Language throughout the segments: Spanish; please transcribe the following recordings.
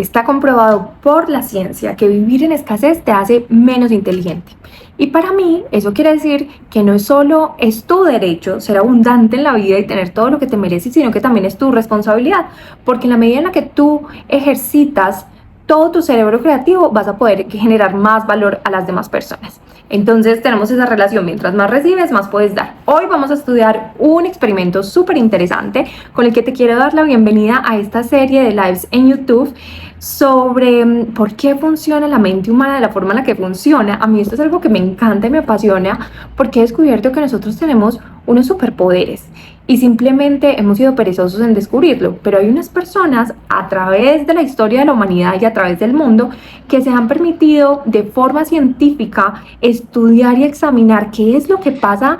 Está comprobado por la ciencia que vivir en escasez te hace menos inteligente. Y para mí eso quiere decir que no solo es tu derecho ser abundante en la vida y tener todo lo que te mereces, sino que también es tu responsabilidad. Porque en la medida en la que tú ejercitas todo tu cerebro creativo, vas a poder generar más valor a las demás personas. Entonces tenemos esa relación, mientras más recibes, más puedes dar. Hoy vamos a estudiar un experimento súper interesante con el que te quiero dar la bienvenida a esta serie de lives en YouTube sobre por qué funciona la mente humana de la forma en la que funciona. A mí esto es algo que me encanta y me apasiona porque he descubierto que nosotros tenemos unos superpoderes y simplemente hemos sido perezosos en descubrirlo, pero hay unas personas a través de la historia de la humanidad y a través del mundo que se han permitido de forma científica estudiar y examinar qué es lo que pasa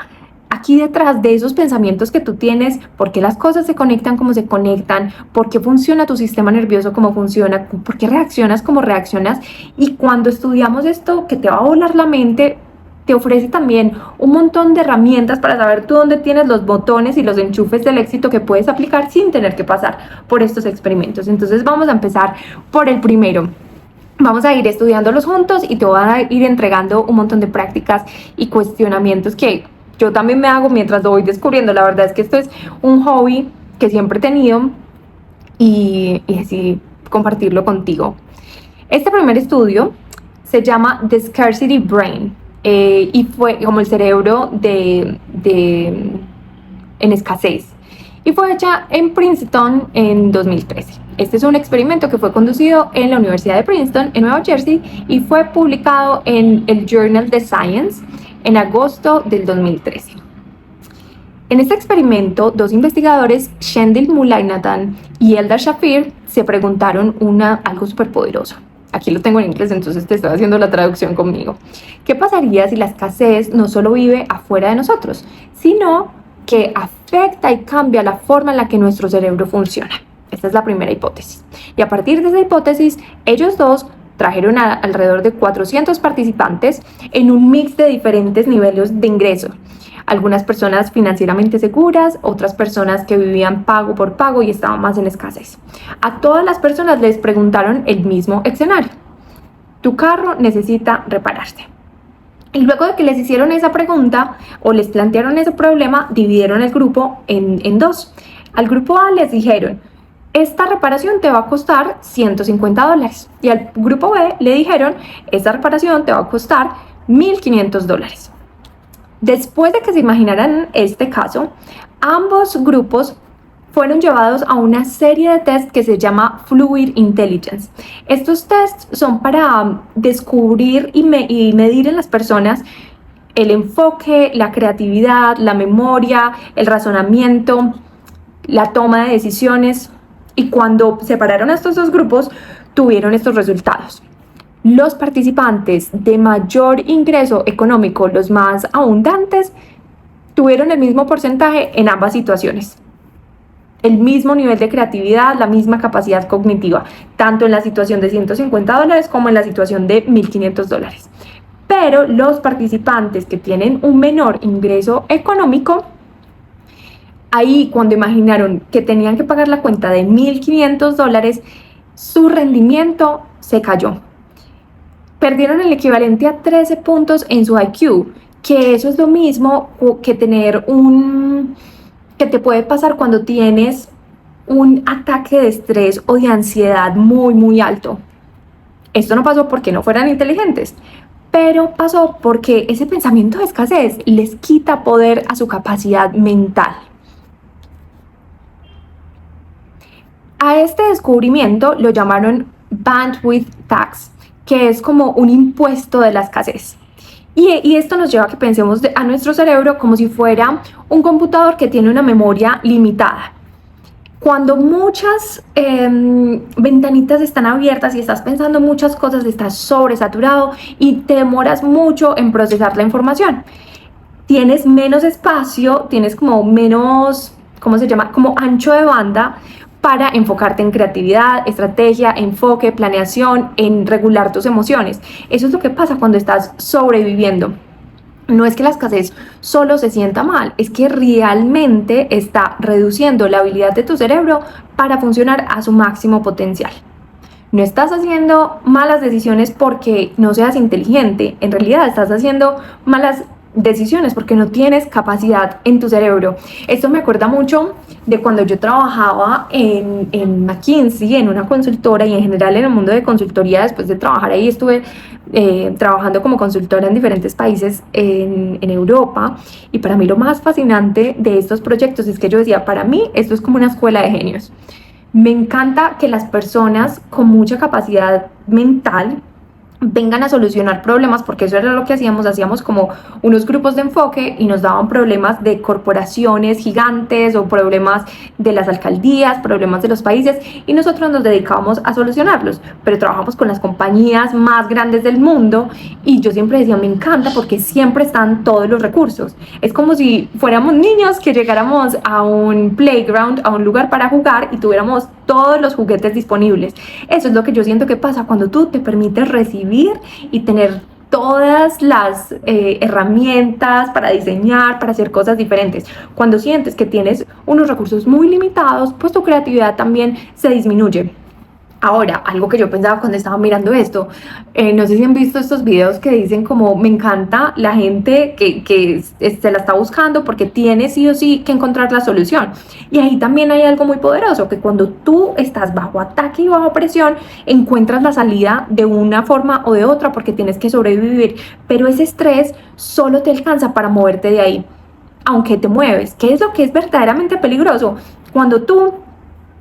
aquí detrás de esos pensamientos que tú tienes, por qué las cosas se conectan como se conectan, por qué funciona tu sistema nervioso como funciona, por qué reaccionas como reaccionas. Y cuando estudiamos esto que te va a volar la mente, te ofrece también un montón de herramientas para saber tú dónde tienes los botones y los enchufes del éxito que puedes aplicar sin tener que pasar por estos experimentos. Entonces vamos a empezar por el primero. Vamos a ir estudiándolos juntos y te voy a ir entregando un montón de prácticas y cuestionamientos que yo también me hago mientras lo voy descubriendo. La verdad es que esto es un hobby que siempre he tenido y decidí compartirlo contigo. Este primer estudio se llama The Scarcity Brain y fue como el cerebro en escasez. Y fue hecha en Princeton en 2013. Este es un experimento que fue conducido en la Universidad de Princeton, en Nueva Jersey, y fue publicado en el Journal de Science en agosto del 2013. En este experimento, dos investigadores, Shendil Mullainathan y Eldar Shafir, se preguntaron algo súper poderoso. Aquí lo tengo en inglés, entonces te estoy haciendo la traducción conmigo. ¿Qué pasaría si la escasez no solo vive afuera de nosotros, sino que afecta y cambia la forma en la que nuestro cerebro funciona? Esta es la primera hipótesis. Y a partir de esa hipótesis, ellos dos trajeron alrededor de 400 participantes en un mix de diferentes niveles de ingreso. Algunas personas financieramente seguras, otras personas que vivían pago por pago y estaban más en escasez. A todas las personas les preguntaron el mismo escenario: tu carro necesita repararse. Y luego de que les hicieron esa pregunta o les plantearon ese problema, dividieron el grupo en dos. Al grupo A les dijeron: esta reparación te va a costar $150. Y al grupo B le dijeron: esta reparación te va a costar $1,500. Después de que se imaginaran este caso, ambos grupos fueron llevados a una serie de tests que se llama Fluid Intelligence. Estos tests son para descubrir y medir en las personas el enfoque, la creatividad, la memoria, el razonamiento, la toma de decisiones. Y cuando separaron a estos dos grupos, tuvieron estos resultados. Los participantes de mayor ingreso económico, los más abundantes, tuvieron el mismo porcentaje en ambas situaciones. El mismo nivel de creatividad, la misma capacidad cognitiva, tanto en la situación de $150 como en la situación de $1,500. Pero los participantes que tienen un menor ingreso económico, ahí cuando imaginaron que tenían que pagar la cuenta de $1,500, su rendimiento se cayó. Perdieron el equivalente a 13 puntos en su IQ, que eso es lo mismo que tener que te puede pasar cuando tienes un ataque de estrés o de ansiedad muy, muy alto. Esto no pasó porque no fueran inteligentes, pero pasó porque ese pensamiento de escasez les quita poder a su capacidad mental. A este descubrimiento lo llamaron bandwidth tax, que es como un impuesto de la escasez. Y esto nos lleva a que pensemos a nuestro cerebro como si fuera un computador que tiene una memoria limitada. Cuando muchas ventanitas están abiertas y estás pensando muchas cosas, estás sobresaturado y te demoras mucho en procesar la información. Tienes menos espacio, tienes como menos, ¿cómo se llama? Como ancho de banda para enfocarte en creatividad, estrategia, enfoque, planeación, en regular tus emociones. Eso es lo que pasa cuando estás sobreviviendo. No es que la escasez solo se sienta mal, es que realmente está reduciendo la habilidad de tu cerebro para funcionar a su máximo potencial. No estás haciendo malas decisiones porque no seas inteligente, en realidad estás haciendo malas decisiones porque no tienes capacidad en tu cerebro. Esto me acuerda mucho de cuando yo trabajaba en McKinsey, en una consultora, y en general en el mundo de consultoría. Después de trabajar ahí estuve trabajando como consultora en diferentes países en Europa, y para mí lo más fascinante de estos proyectos es que yo decía, para mí esto es como una escuela de genios. Me encanta que las personas con mucha capacidad mental vengan a solucionar problemas, porque eso era lo que hacíamos como unos grupos de enfoque y nos daban problemas de corporaciones gigantes o problemas de las alcaldías, problemas de los países, y nosotros nos dedicábamos a solucionarlos, pero trabajamos con las compañías más grandes del mundo, y yo siempre decía, me encanta porque siempre están todos los recursos. Es como si fuéramos niños que llegáramos a un playground, a un lugar para jugar, y tuviéramos todos los juguetes disponibles. Eso es lo que yo siento que pasa cuando tú te permites recibir y tener todas las herramientas para diseñar, para hacer cosas diferentes. Cuando sientes que tienes unos recursos muy limitados, pues tu creatividad también se disminuye. Ahora, algo que yo pensaba cuando estaba mirando esto, no sé si han visto estos videos que dicen como, me encanta la gente que se la está buscando porque tiene sí o sí que encontrar la solución. Y ahí también hay algo muy poderoso, que cuando tú estás bajo ataque y bajo presión, encuentras la salida de una forma o de otra porque tienes que sobrevivir. Pero ese estrés solo te alcanza para moverte de ahí, aunque te mueves. ¿Qué es lo que es verdaderamente peligroso? Cuando tú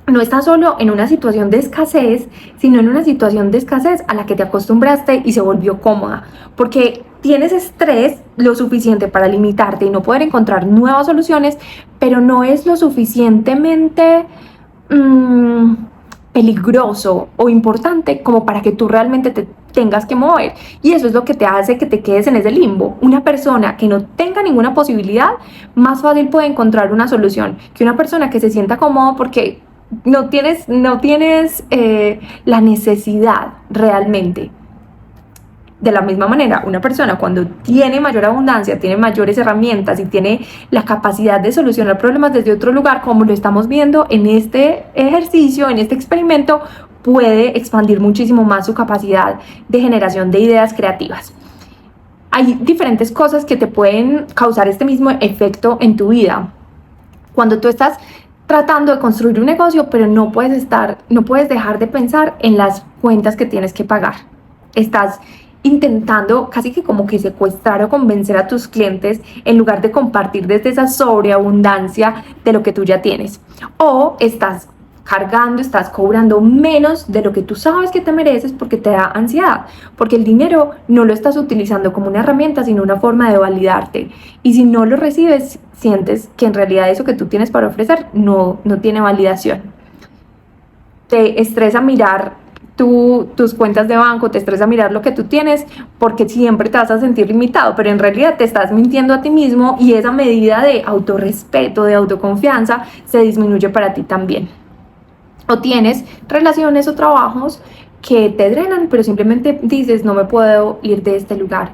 no estás solo en una situación de escasez, sino en una situación de escasez a la que te acostumbraste y se volvió cómoda, porque tienes estrés lo suficiente para limitarte y no poder encontrar nuevas soluciones, pero no es lo suficientemente peligroso o importante como para que tú realmente te tengas que mover. Y eso es lo que te hace que te quedes en ese limbo. Una persona que no tenga ninguna posibilidad, más fácil puede encontrar una solución que una persona que se sienta cómodo porque no tienes la necesidad realmente. De la misma manera, una persona cuando tiene mayor abundancia, tiene mayores herramientas y tiene la capacidad de solucionar problemas desde otro lugar, como lo estamos viendo en este ejercicio, en este experimento, puede expandir muchísimo más su capacidad de generación de ideas creativas. Hay diferentes cosas que te pueden causar este mismo efecto en tu vida. Cuando tú estás tratando de construir un negocio, pero no puedes dejar de pensar en las cuentas que tienes que pagar. Estás intentando casi que como que secuestrar o convencer a tus clientes en lugar de compartir desde esa sobreabundancia de lo que tú ya tienes. O estás cargando, estás cobrando menos de lo que tú sabes que te mereces porque te da ansiedad, porque el dinero no lo estás utilizando como una herramienta, sino una forma de validarte. Y si no lo recibes, sientes que en realidad eso que tú tienes para ofrecer no tiene validación. Te estresa mirar tus cuentas de banco, te estresa mirar lo que tú tienes porque siempre te vas a sentir limitado, pero en realidad te estás mintiendo a ti mismo, y esa medida de autorrespeto, de autoconfianza, se disminuye para ti también. O tienes relaciones o trabajos que te drenan, pero simplemente dices, no me puedo ir de este lugar.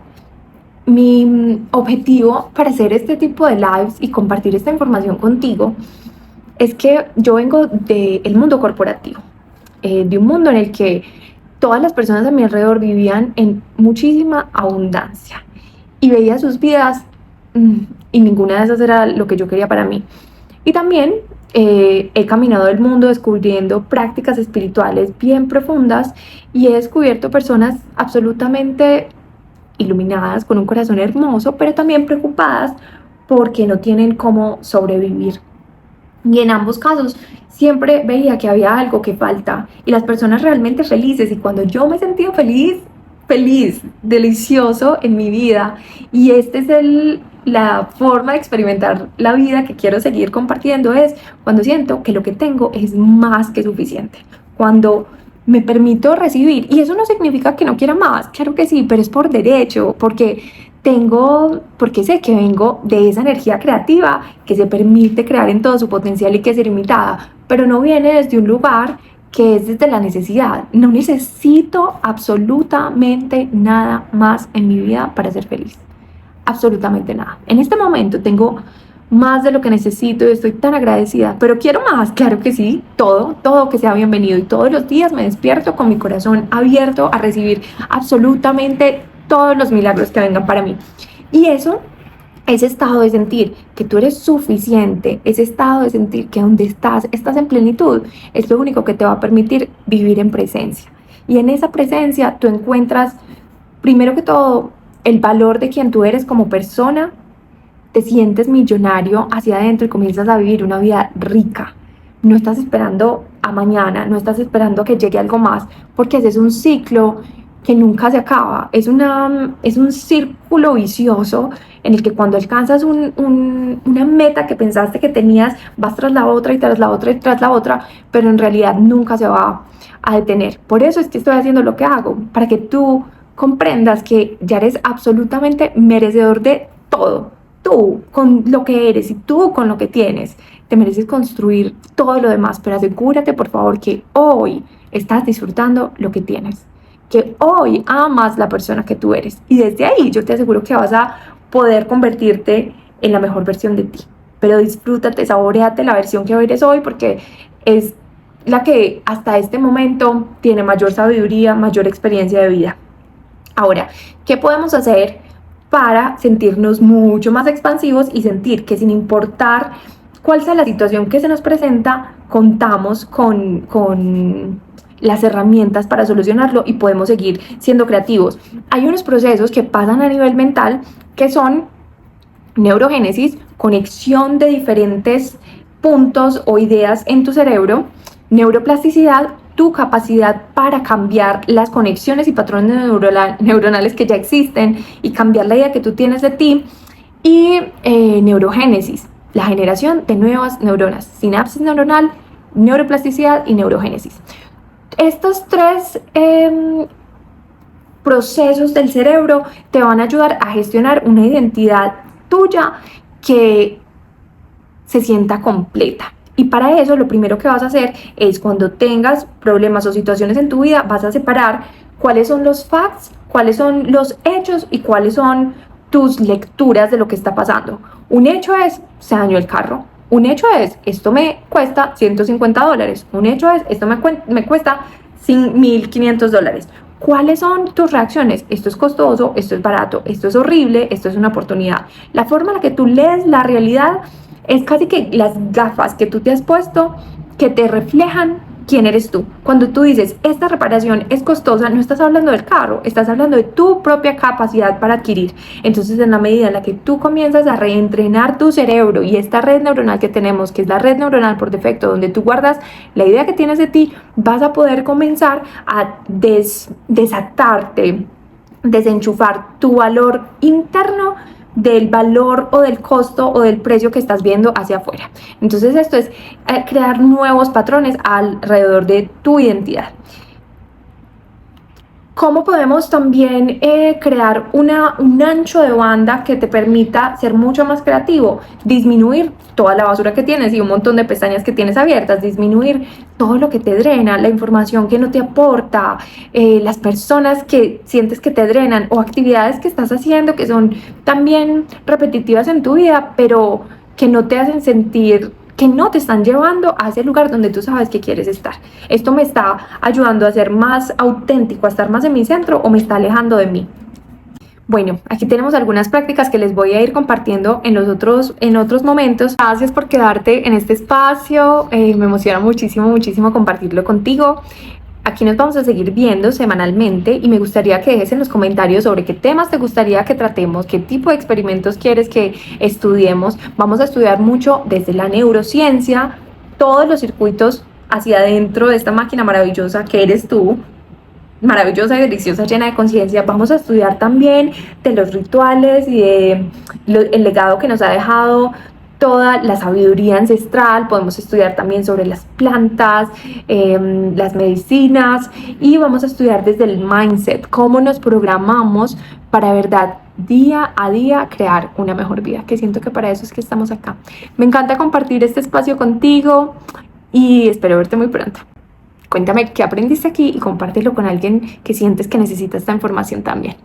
Mi objetivo para hacer este tipo de lives y compartir esta información contigo es que yo vengo del mundo corporativo, de un mundo en el que todas las personas a mi alrededor vivían en muchísima abundancia y veía sus vidas y ninguna de esas era lo que yo quería para mí. Y también he caminado el mundo descubriendo prácticas espirituales bien profundas y he descubierto personas absolutamente iluminadas, con un corazón hermoso, pero también preocupadas porque no tienen cómo sobrevivir. Y en ambos casos siempre veía que había algo que falta y las personas realmente felices, y cuando yo me sentía feliz, delicioso en mi vida, y esta es la forma de experimentar la vida que quiero seguir compartiendo, es cuando siento que lo que tengo es más que suficiente, cuando me permito recibir. Y eso no significa que no quiera más, claro que sí, pero es por derecho, porque sé que vengo de esa energía creativa que se permite crear en todo su potencial y que es ilimitada, pero no viene desde un lugar que es desde la necesidad. No necesito absolutamente nada más en mi vida para ser feliz. Absolutamente nada. En este momento tengo más de lo que necesito y estoy tan agradecida, pero quiero más, claro que sí, todo que sea bienvenido, y todos los días me despierto con mi corazón abierto a recibir absolutamente todos los milagros que vengan para mí. Y eso, ese estado de sentir que tú eres suficiente, ese estado de sentir que donde estás en plenitud, es lo único que te va a permitir vivir en presencia. Y en esa presencia tú encuentras, primero que todo, el valor de quien tú eres como persona, te sientes millonario hacia adentro y comienzas a vivir una vida rica. No estás esperando a mañana, no estás esperando a que llegue algo más, porque ese es un ciclo que nunca se acaba. Es un círculo vicioso en el que cuando alcanzas una meta que pensaste que tenías, vas tras la otra y tras la otra y tras la otra, pero en realidad nunca se va a detener. Por eso es que estoy haciendo lo que hago, para que tú comprendas que ya eres absolutamente merecedor de todo. Tú con lo que eres y tú con lo que tienes, te mereces construir todo lo demás, pero asegúrate por favor que hoy estás disfrutando lo que tienes, que hoy amas la persona que tú eres, y desde ahí yo te aseguro que vas a poder convertirte en la mejor versión de ti. Pero disfrútate, saboreate la versión que eres hoy, porque es la que hasta este momento tiene mayor sabiduría, mayor experiencia de vida. Ahora, ¿qué podemos hacer para sentirnos mucho más expansivos y sentir que sin importar cuál sea la situación que se nos presenta, contamos con las herramientas para solucionarlo y podemos seguir siendo creativos? Hay unos procesos que pasan a nivel mental que son neurogénesis, conexión de diferentes puntos o ideas en tu cerebro; neuroplasticidad, tu capacidad para cambiar las conexiones y patrones neuronales que ya existen y cambiar la idea que tú tienes de ti; y neurogénesis, la generación de nuevas neuronas, sinapsis neuronal, neuroplasticidad y neurogénesis. Estos tres procesos del cerebro te van a ayudar a gestionar una identidad tuya que se sienta completa. Y para eso lo primero que vas a hacer es, cuando tengas problemas o situaciones en tu vida, vas a separar cuáles son los facts, cuáles son los hechos y cuáles son tus lecturas de lo que está pasando. Un hecho es, se dañó el carro. Un hecho es, esto me cuesta $150. Un hecho es, esto me cuesta $1,500. ¿Cuáles son tus reacciones? Esto es costoso, esto es barato, esto es horrible, esto es una oportunidad. La forma en la que tú lees la realidad es casi que las gafas que tú te has puesto que te reflejan quién eres tú. Cuando tú dices, esta reparación es costosa, no estás hablando del carro, estás hablando de tu propia capacidad para adquirir. Entonces, en la medida en la que tú comienzas a reentrenar tu cerebro y esta red neuronal que tenemos, que es la red neuronal por defecto, donde tú guardas la idea que tienes de ti, vas a poder comenzar a desatarte, desenchufar tu valor interno del valor o del costo o del precio que estás viendo hacia afuera. Entonces esto es crear nuevos patrones alrededor de tu identidad. ¿Cómo podemos también crear un ancho de banda que te permita ser mucho más creativo? Disminuir toda la basura que tienes y un montón de pestañas que tienes abiertas, disminuir todo lo que te drena, la información que no te aporta, las personas que sientes que te drenan, o actividades que estás haciendo que son también repetitivas en tu vida, pero que no te hacen sentir, que no te están llevando a ese lugar donde tú sabes que quieres estar. ¿Esto me está ayudando a ser más auténtico, a estar más en mi centro, o me está alejando de mí? Bueno, aquí tenemos algunas prácticas que les voy a ir compartiendo en otros momentos. Gracias por quedarte en este espacio. Me emociona muchísimo compartirlo contigo. Aquí nos vamos a seguir viendo semanalmente y me gustaría que dejes en los comentarios sobre qué temas te gustaría que tratemos, qué tipo de experimentos quieres que estudiemos. Vamos a estudiar mucho desde la neurociencia, todos los circuitos hacia adentro de esta máquina maravillosa que eres tú, maravillosa y deliciosa, llena de conciencia. Vamos a estudiar también de los rituales y el legado que nos ha dejado toda la sabiduría ancestral. Podemos estudiar también sobre las plantas, las medicinas, y vamos a estudiar desde el mindset, cómo nos programamos para, verdad, día a día crear una mejor vida, que siento que para eso es que estamos acá. Me encanta compartir este espacio contigo y espero verte muy pronto. Cuéntame qué aprendiste aquí y compártelo con alguien que sientes que necesita esta información también.